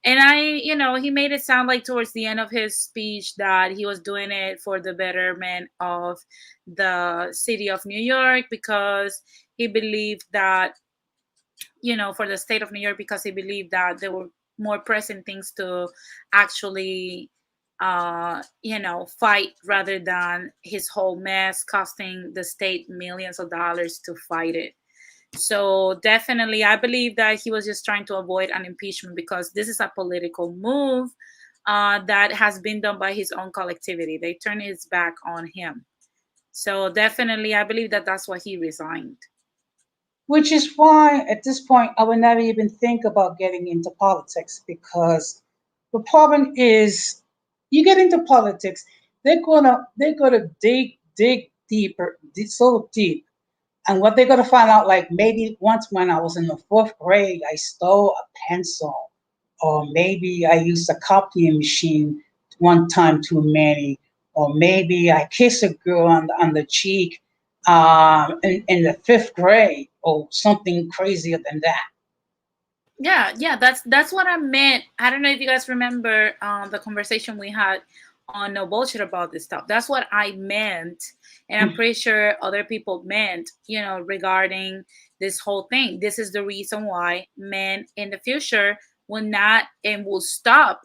[SPEAKER 2] he made it sound like towards the end of his speech that he was doing it for the betterment of the city of New York because he believed that, for the state of New York, because he believed that there were more pressing things to actually, fight rather than his whole mess costing the state millions of dollars to fight it. So definitely, I believe that he was just trying to avoid an impeachment because this is a political move that has been done by his own collectivity. They turned his back on him. So definitely, I believe that that's why he resigned.
[SPEAKER 4] Which is why, at this point, I would never even think about getting into politics because the problem is You get into politics, they're gonna dig deeper, so deep. And what they're gonna find out, like maybe once when I was in the fourth grade, I stole a pencil, or maybe I used a copying machine one time too many, or maybe I kissed a girl on the cheek in the fifth grade, or something crazier than that.
[SPEAKER 2] Yeah, that's what I meant. I don't know if you guys remember the conversation we had on No Bullshit about this stuff. That's what I meant, and I'm pretty sure other people meant, regarding this whole thing. This is the reason why men in the future will not and will stop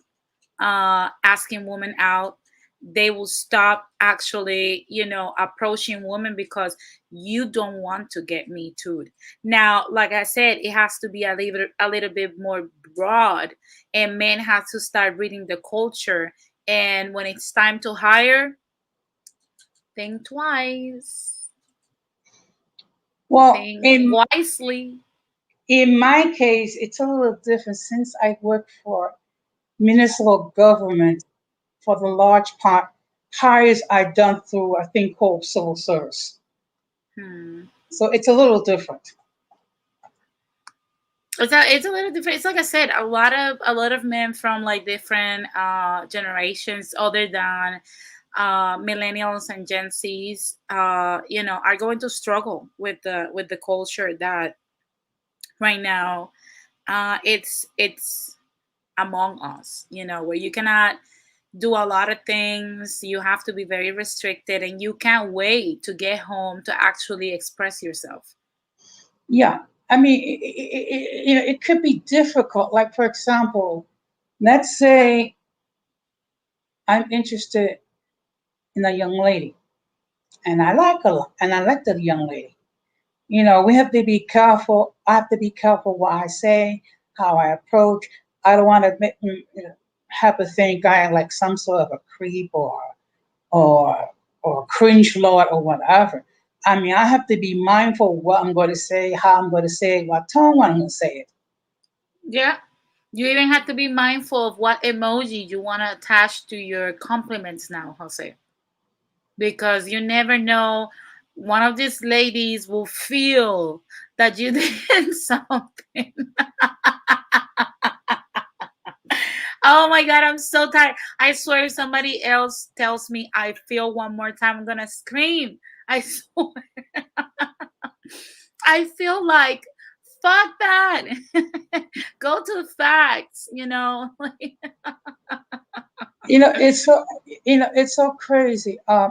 [SPEAKER 2] asking women out. They will stop actually, approaching women because you don't want to get me too. Now, like I said, it has to be a little bit more broad, and men have to start reading the culture. And when it's time to hire, think twice,
[SPEAKER 4] Well,
[SPEAKER 2] think
[SPEAKER 4] in
[SPEAKER 2] wisely.
[SPEAKER 4] in my case, it's a little different since I work for municipal government. For the large part, hires are done through a thing called civil service.
[SPEAKER 2] Hmm.
[SPEAKER 4] So it's a little different.
[SPEAKER 2] It's a little different. It's like I said, a lot of men from like different generations, other than millennials and Gen Zs, are going to struggle with the culture that right now it's among us. Where you cannot do a lot of things. You have to be very restricted, and you can't wait to get home to actually express yourself.
[SPEAKER 4] Yeah. I mean, it could be difficult. Like, for example, let's say I'm interested in a young lady, and I like the young lady. We have to be careful. I have to be careful what I say, how I approach. I don't want to have to think I am like some sort of a creep or or cringe lord or whatever. I mean, I have to be mindful what I'm going to say, how I'm going to say it, what tone I'm going to say it.
[SPEAKER 2] Yeah. You even have to be mindful of what emoji you want to attach to your compliments now, Jose, because you never know. One of these ladies will feel that you did something. Oh my God, I'm so tired. I swear, if somebody else tells me I feel one more time, I'm going to scream. I swear. I feel like, fuck that. Go to the facts.
[SPEAKER 4] It's so crazy. I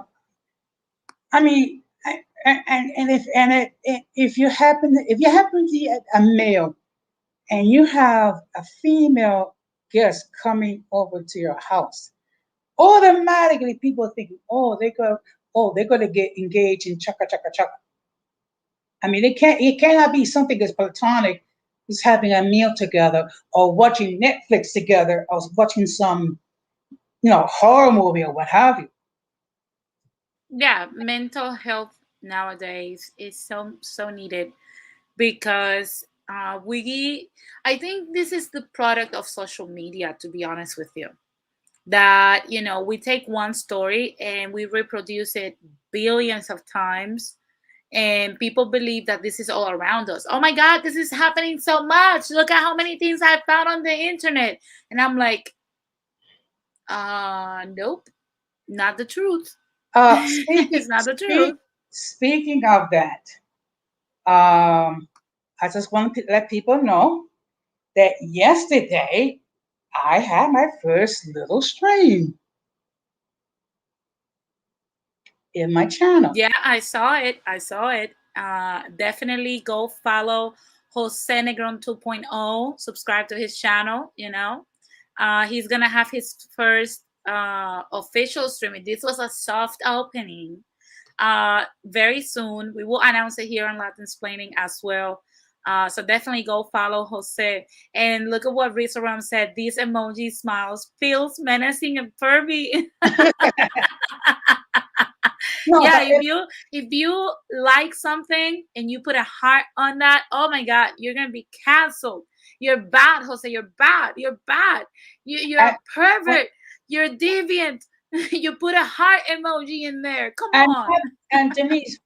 [SPEAKER 4] mean, if you happen to be a male and you have a female guest coming over to your house, automatically people are thinking, they're gonna get engaged in chaka chaka chaka. I mean, it cannot be something as platonic as having a meal together or watching Netflix together or watching some horror movie or what have you.
[SPEAKER 2] Yeah, mental health nowadays is so needed, because I think this is the product of social media, to be honest with you. That we take one story and we reproduce it billions of times, and people believe that this is all around us. Oh my God, this is happening so much. Look at how many things I found on the internet. And I'm like, nope, not the truth.
[SPEAKER 4] Speaking
[SPEAKER 2] It's not the truth.
[SPEAKER 4] speaking of that, I just want to let people know that yesterday I had my first little stream in my channel.
[SPEAKER 2] Yeah, I saw it. I saw it. Definitely go follow Jose Negron 2.0. Subscribe to his channel. He's gonna have his first official streaming. This was a soft opening. Very soon we will announce it here on Latin Splaining as well. So definitely go follow Jose, and look at what Rizzo Ram said. These emoji smiles feels menacing and pervy.
[SPEAKER 4] No,
[SPEAKER 2] Yeah,
[SPEAKER 4] but
[SPEAKER 2] if you like something and you put a heart on that, oh my God, you're gonna be canceled. You're bad, Jose. You're bad. You're bad. You're
[SPEAKER 4] I,
[SPEAKER 2] a pervert. You're deviant. You put a heart emoji in there. Come
[SPEAKER 4] And
[SPEAKER 2] on.
[SPEAKER 4] and Denise,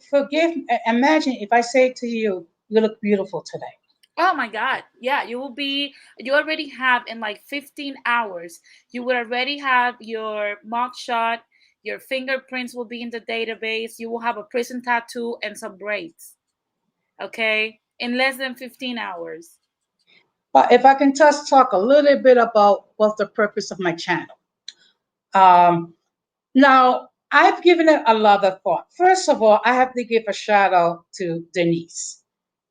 [SPEAKER 4] forgive. Imagine if I say to you, "You look beautiful today."
[SPEAKER 2] Oh my God. Yeah, you already have in like 15 hours, you would already have your mugshot, your fingerprints will be in the database, you will have a prison tattoo and some braids. Okay? In less than 15 hours.
[SPEAKER 4] But if I can just talk a little bit about what's the purpose of my channel. Um, Now, I've given it a lot of thought. First of all, I have to give a shout out to Denise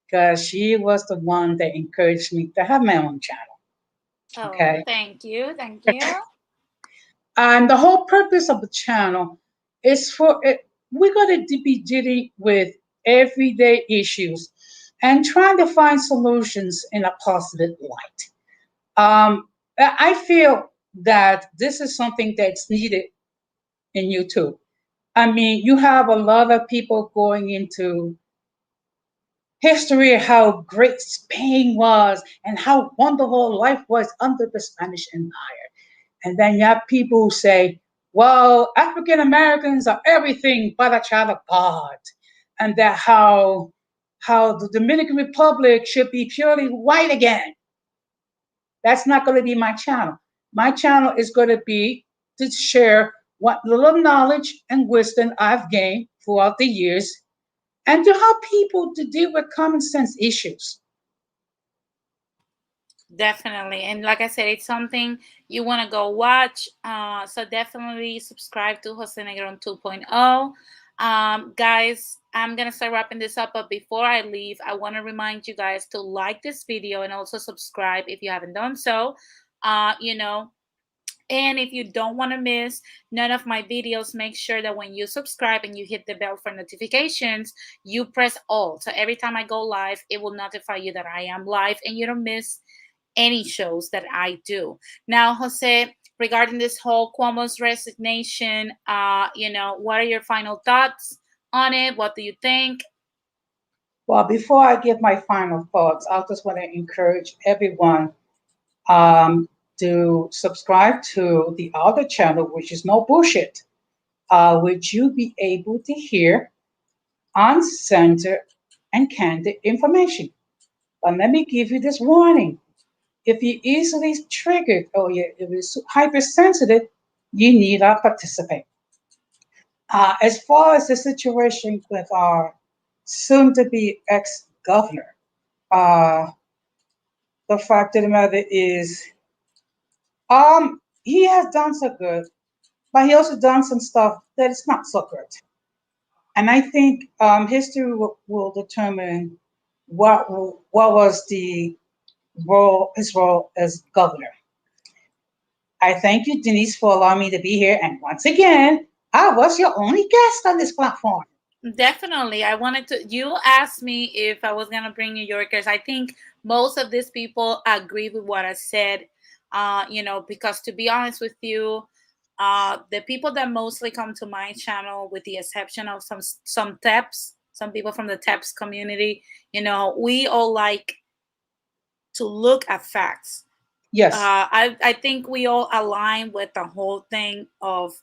[SPEAKER 4] because she was the one that encouraged me to have my own channel.
[SPEAKER 2] Oh,
[SPEAKER 4] Okay.
[SPEAKER 2] thank you. Thank you.
[SPEAKER 4] And the whole purpose of the channel is for it. We're going to be dealing with everyday issues and trying to find solutions in a positive light. I feel that this is something that's needed in YouTube. I mean, you have a lot of people going into history of how great Spain was and how wonderful life was under the Spanish Empire. And then you have people who say, well, African Americans are everything but a child of God. And that how the Dominican Republic should be purely white again. That's not going to be my channel. My channel is going to be to share what little knowledge and wisdom I've gained throughout the years and to help people to deal with common sense issues.
[SPEAKER 2] Definitely. And like I said, it's something you want to go watch. So definitely subscribe to Jose Negron 2.0. Guys, I'm going to start wrapping this up. But before I leave, I want to remind you guys to like this video and also subscribe if you haven't done so. You know, and if you don't want to miss none of my videos, make sure that when you subscribe and you hit the bell for notifications, you press all. So every time I go live, it will notify you that I am live and you don't miss any shows that I do. Now, Jose, regarding this whole Cuomo's resignation, what are your final thoughts on it? What do you think?
[SPEAKER 4] Well, before I give my final thoughts, I just want to encourage everyone um, to subscribe to the other channel, which is No Bullshit, which you'll be able to hear uncensored and candid information. But let me give you this warning. If you're easily triggered or if you're hypersensitive, you need to participate. As far as the situation with our soon to be ex governor, uh, the fact of the matter is, he has done so good, but he also done some stuff that is not so good. And I think history will determine what was the his role as governor. I thank you, Denise, for allowing me to be here. And once again, I was your only guest on this platform.
[SPEAKER 2] Definitely. You asked me if I was going to bring New Yorkers. I think most of these people agree with what I said, because to be honest with you, the people that mostly come to my channel, with the exception of some TEPs, some people from the TEPs community, we all like to look at facts.
[SPEAKER 4] Yes.
[SPEAKER 2] I think we all align with the whole thing of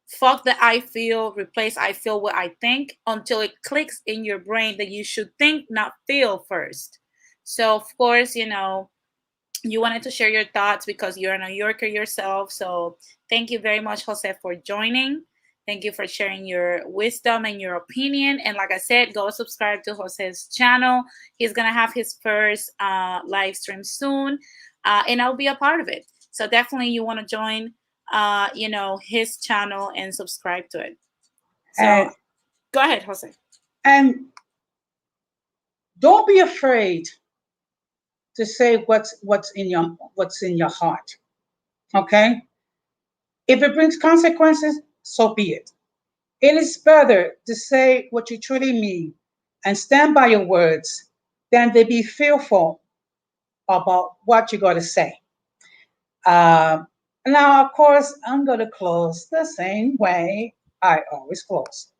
[SPEAKER 2] fuck the I feel, replace I feel with I think, until it clicks in your brain that you should think, not feel first. So, of course, you wanted to share your thoughts because you're a New Yorker yourself. So, thank you very much, Jose, for joining. Thank you for sharing your wisdom and your opinion. And like I said, go subscribe to Jose's channel. He's going to have his first live stream soon, and I'll be a part of it. So definitely you want to join, his channel and subscribe to it. So
[SPEAKER 4] And
[SPEAKER 2] go ahead, Jose.
[SPEAKER 4] and don't be afraid to say what's in your heart. Okay? If it brings consequences, so be it. It is better to say what you truly mean and stand by your words than to be fearful about what you're going to say. Uh, Now, of course, I'm going to close the same way I always close.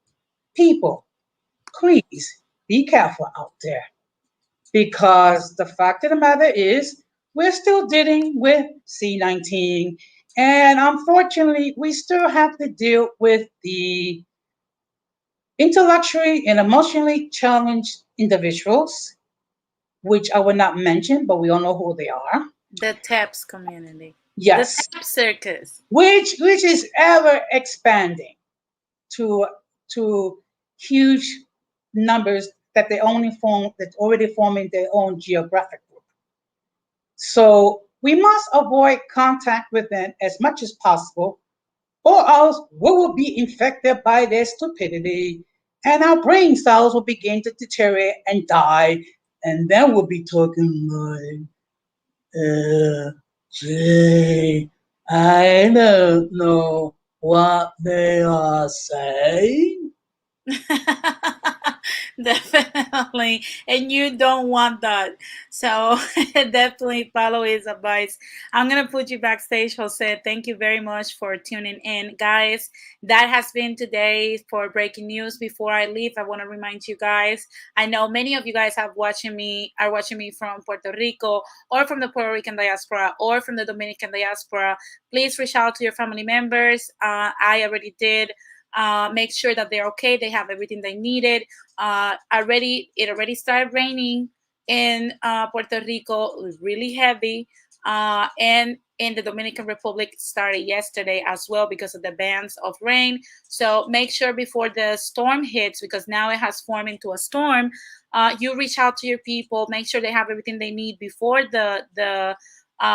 [SPEAKER 4] People, please be careful out there because the fact of the matter is we're still dealing with C-19 And unfortunately, we still have to deal with the intellectually and emotionally challenged individuals, which I will not mention, but we all know who they are.
[SPEAKER 2] The TAPS community. The
[SPEAKER 4] Yes,
[SPEAKER 2] TAP circus.
[SPEAKER 4] which is ever expanding to to huge numbers that they only form that already forming their own geographic group. So we must avoid contact with them as much as possible, or else we will be infected by their stupidity, and our brain cells will begin to deteriorate and die, and then we'll be talking like, gee, I don't know what they are saying.
[SPEAKER 2] Definitely. And you don't want that. So definitely follow his advice. I'm going to put you backstage, Jose. Thank you very much for tuning in. Guys, that has been today for breaking news. Before I leave, I want to remind you guys, I know many of you guys are watching me from Puerto Rico or from the Puerto Rican diaspora or from the Dominican diaspora. Please reach out to your family members. I already did. Make sure that they're okay. They have everything they needed. It already started raining in Puerto Rico. It was really heavy, and in the Dominican Republic started yesterday as well because of the bands of rain. So make sure before the storm hits, because now it has formed into a storm, you reach out to your people. Make sure they have everything they need before the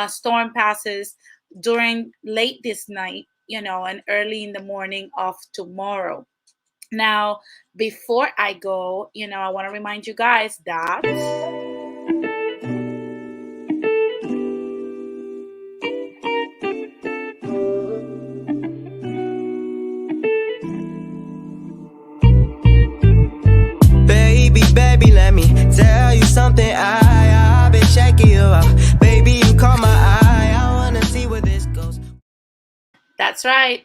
[SPEAKER 2] storm passes during late this night, and early in the morning of tomorrow. Now, before I go, I want to remind you guys that
[SPEAKER 5] Baby, let me tell you something. I've been checking you out. Baby, you caught my eye. I wanna see where this goes.
[SPEAKER 2] that's right.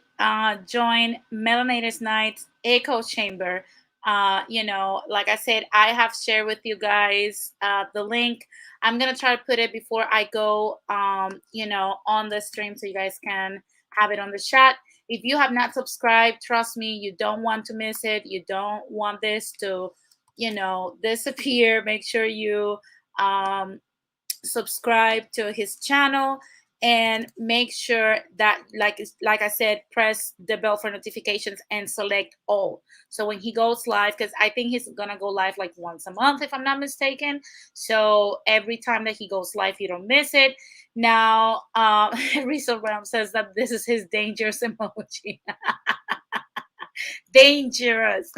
[SPEAKER 2] Join Melanators Nights Echo Chamber. Like I said, I have shared with you guys the link. I'm gonna try to put it before I go, on the stream so you guys can have it on the chat. If you have not subscribed, trust me, you don't want to miss it. You don't want this to, disappear. Make sure you um, subscribe to his channel, and make sure that, like I said, press the bell for notifications and select all, so when he goes live, because I think he's gonna go live like once a month if I'm not mistaken, so every time that he goes live you don't miss it. Now Rizal Ram says that this is his dangerous emoji. Dangerous.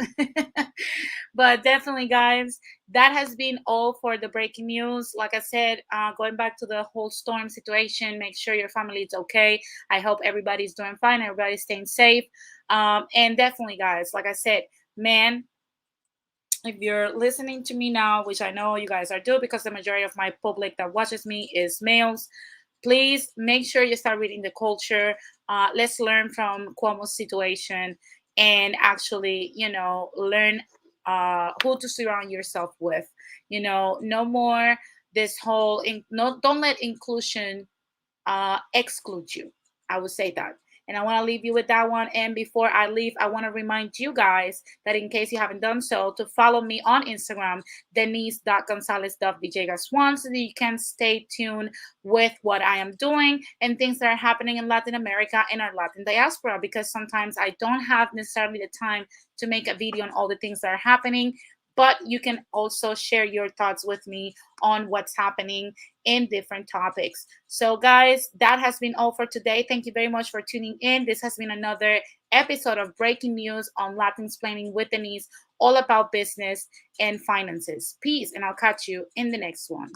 [SPEAKER 2] But definitely, guys, that has been all for the breaking news. Like I said, going back to the whole storm situation, make sure your family is okay. I hope everybody's doing fine, everybody's staying safe. And definitely, guys, like I said, man, if you're listening to me now, which I know you guys are doing because the majority of my public that watches me is males, please make sure you start reading the culture. Let's learn from Cuomo's situation and actually, learn who to surround yourself with. No more this whole, no, don't let inclusion exclude you. I would say that. And I want to leave you with that one. And before I leave, I want to remind you guys that in case you haven't done so, to follow me on Instagram, denise.gonzalez.villegas1, so that you can stay tuned with what I am doing and things that are happening in Latin America and our Latin diaspora, because sometimes I don't have necessarily the time to make a video on all the things that are happening. But you can also share your thoughts with me on what's happening in different topics. So, guys, that has been all for today. Thank you very much for tuning in. This has been another episode of Breaking News on Latin Explaining with Denise, all about business and finances. Peace, and I'll catch you in the next one.